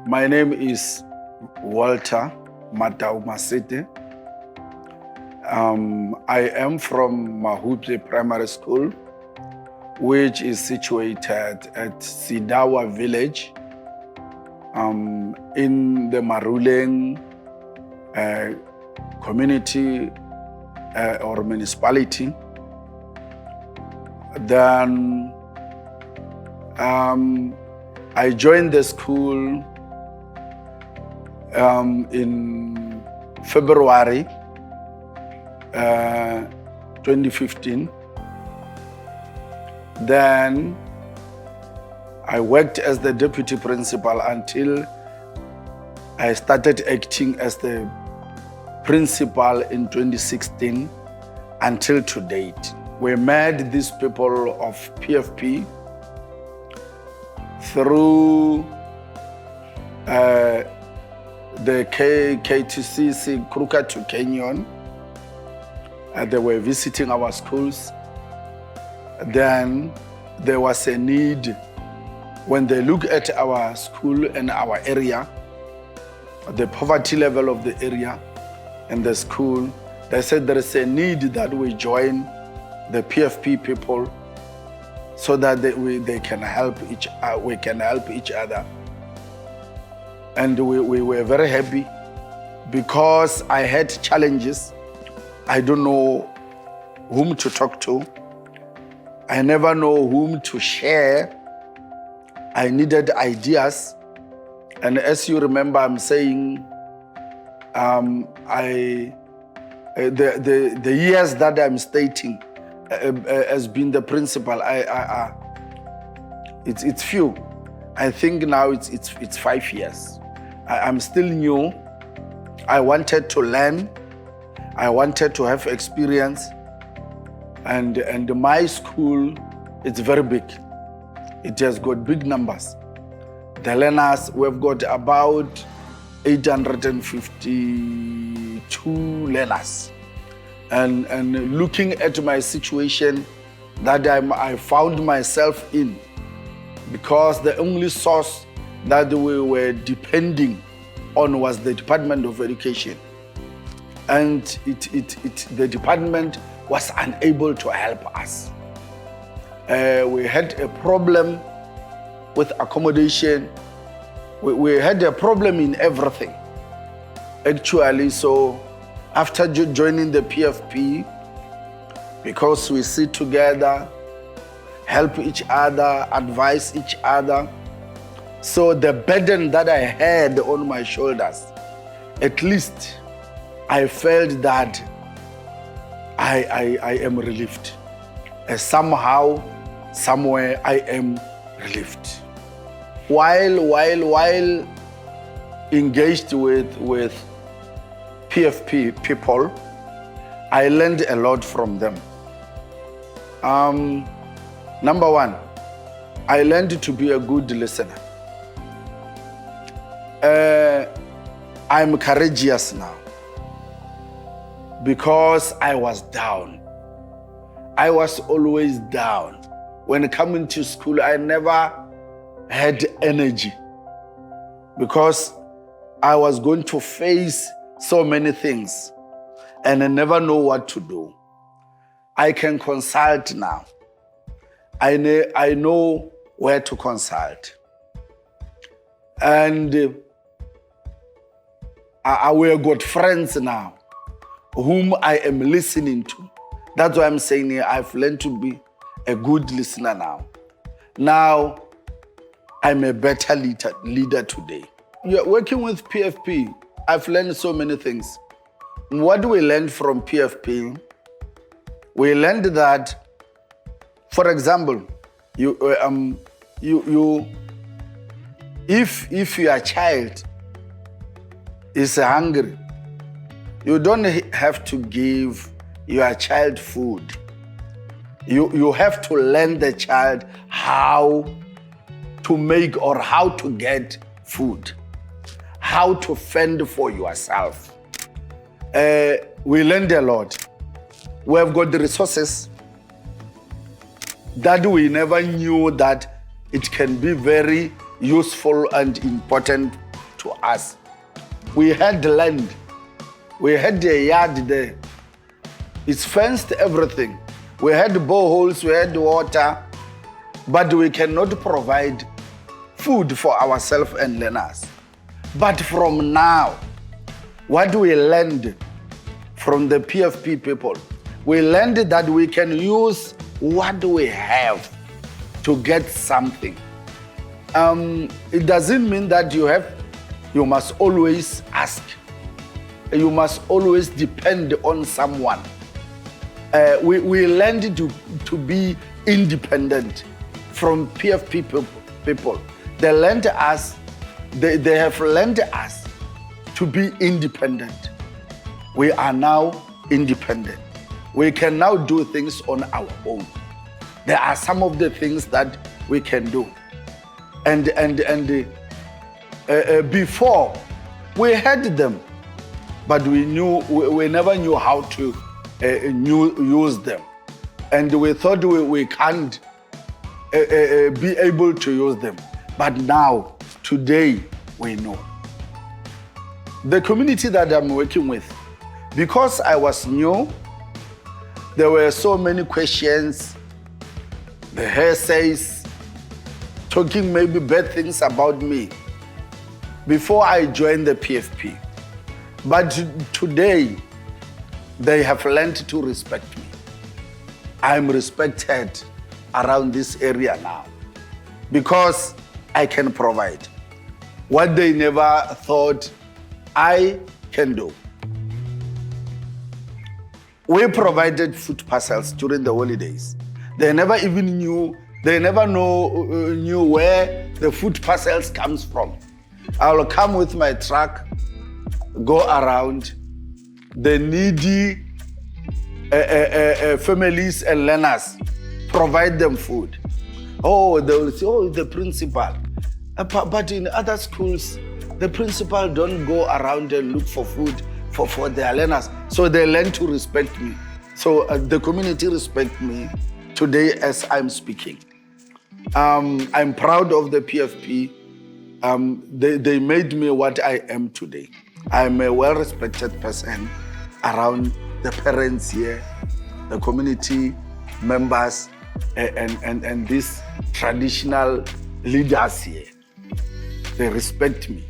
My name is Walter Mataumasete. I am from Mahupje Primary School, which is situated at Sidawa village in the Maruleng community or municipality. Then I joined the school in February 2015. Then I worked as the deputy principal until I started acting as the principal in 2016 until to date. We met these people of PFP through the KTCC Kruka to Kenyon. They were visiting our schools. Then there was a need when they look at our school and our area, the poverty level of the area and the school, they said there is a need that we join the PFP people so that they can help we can help each other. And we were very happy because I had challenges. I don't know whom to talk to. I never know whom to share. I needed ideas. And as you remember, I'm saying, the years that I'm stating as being the principal, it's few. I think now it's 5 years. I'm still new. I wanted to learn. I wanted to have experience. And my school, it's very big. It has got big numbers. The learners, we've got about 852 learners. And looking at my situation that I found myself in, because the only source that we were depending on was the Department of Education. And the department was unable to help us. We had a problem with accommodation. We had a problem in everything, actually. So after joining the PFP, because we sit together, help each other, advise each other, so the burden that I had on my shoulders, at least I felt that I am relieved. Somehow, somewhere, I am relieved. While engaged with PFP people, I learned a lot from them. Number one, I learned to be a good listener. I'm courageous now because I was down. I was always down. When coming to school, I never had energy because I was going to face so many things and I never know what to do. I can consult now. I know where to consult. And we have got friends now whom I am listening to. That's why I'm saying here, I've learned to be a good listener now. Now, I'm a better leader today. You're working with PFP. I've learned so many things. What do we learn from PFP? We learned that, for example, if your child is hungry, you don't have to give your child food. You have to learn the child how to make or how to get food, how to fend for yourself. We learned a lot. We have got the resources that we never knew that it can be very useful and important to us. We had land. We had a yard there. It's fenced everything. We had boreholes, we had water, but we cannot provide food for ourselves and learners. But from now, what we learned from the PFP people, we learned that we can use what we have to get something. It doesn't mean that you must always ask. You must always depend on someone. We learned to be independent from PFP people. They have learned us to be independent. We are now independent. We can now do things on our own. There are some of the things that we can do. And before, we had them, but we never knew how to use them. And we thought we can't be able to use them. But now, today, we know. The community that I'm working with, because I was new, there were so many questions, the hearsays, talking maybe bad things about me before I joined the PFP. But today, they have learned to respect me. I'm respected around this area now because I can provide what they never thought I can do. We provided food parcels during the holidays. They never even knew, knew where the food parcels comes from. I'll come with my truck, go around the needy families and learners, provide them food. Oh, they will say, oh, the principal. But in other schools, the principal don't go around and look for food for their learners. So they learn to respect me. So the community respect me today as I'm speaking. I'm proud of the PFP. They made me what I am today. I'm a well-respected person around the parents here, the community members, and these traditional leaders here. They respect me.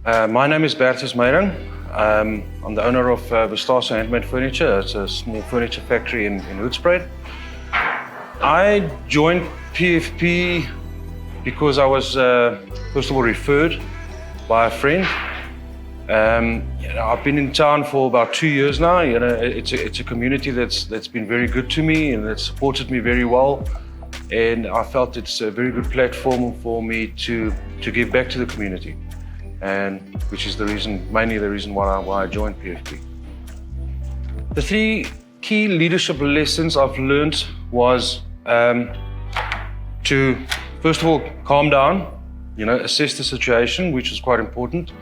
My name is Bertus Meyring. I'm the owner of Bestaso Handmade Furniture. It's a small furniture factory in Hoedspruit. I joined PFP because I was, first of all, referred by a friend. I've been in town for about 2 years now. It's a community that's been very good to me and that's supported me very well. And I felt it's a very good platform for me to give back to the community, and which is mainly the reason why I joined PFP. The 3 key leadership lessons I've learned was to, first of all, calm down, assess the situation, which is quite important.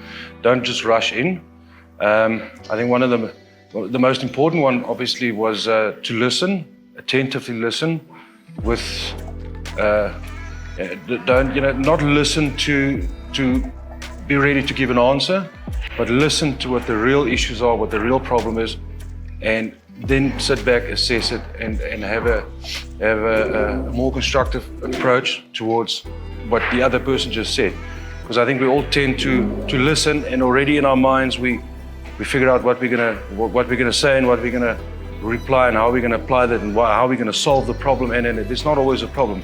Don't just rush in. I think one of the most important one, obviously, was to listen, attentively listen, with not listen to be ready to give an answer, but listen to what the real issues are, what the real problem is, and then sit back, assess it, and have a more constructive approach towards what the other person just said. Because I think we all tend to listen, and already in our minds we figure out what we're gonna say and what we're gonna reply and how we're gonna apply that and how we're gonna solve the problem, and it's not always a problem.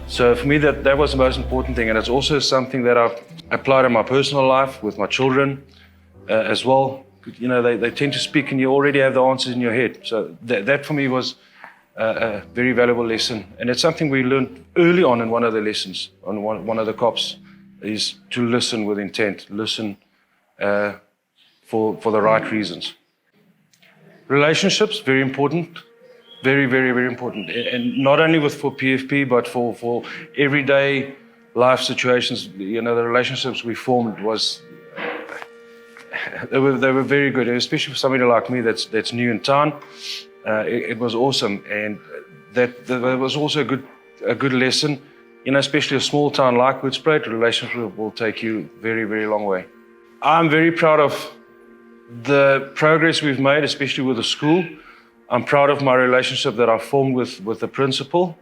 So for me, that was the most important thing, and it's also something that I've applied in my personal life with my children as well. They tend to speak and you already have the answers in your head. So that for me was a very valuable lesson. And it's something we learned early on in one of the lessons, on one of the COPs, is to listen with intent, listen for the right reasons. Relationships, very important. Very, very, very important. And not only for PFP, but for everyday life situations. The relationships we formed they were very good, especially for somebody like me that's new in town. It was awesome, and that was also a good lesson especially a small town like Hoedspruit, a relationship will take you very, very long way. I'm very proud of the progress we've made, especially with the school. I'm proud of my relationship that I formed with the principal.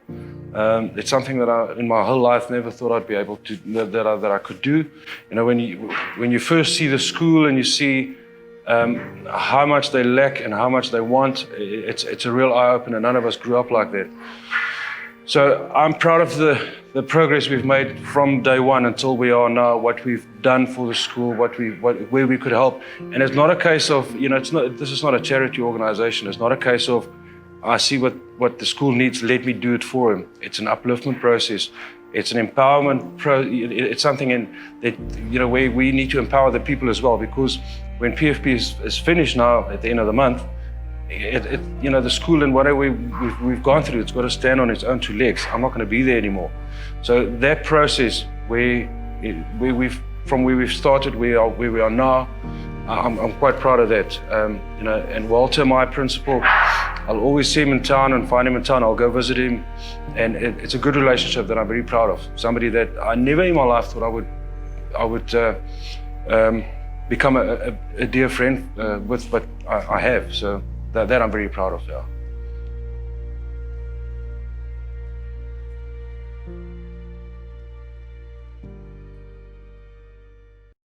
It's something that in my whole life, never thought I'd be able to, that I could do. When you first see the school and you see how much they lack and how much they want, it's a real eye-opener. None of us grew up like that. So I'm proud of the progress we've made from day one until we are now, what we've done for the school, where we could help. And it's not a case of, this is not a charity organization. It's not a case of, I see what the school needs, let me do it for him. It's an upliftment process. It's an empowerment it's something where we need to empower the people as well, because when PFP is finished now at the end of the month, the school and whatever we've gone through, it's got to stand on its own two legs. I'm not going to be there anymore. So that process from where we've started, where we are now, I'm quite proud of that. And Walter, my principal, I'll always see him in town and find him in town. I'll go visit him, and it's a good relationship that I'm very proud of. Somebody that I never in my life thought I would become a dear friend with, but I have. So that I'm very proud of. Yeah.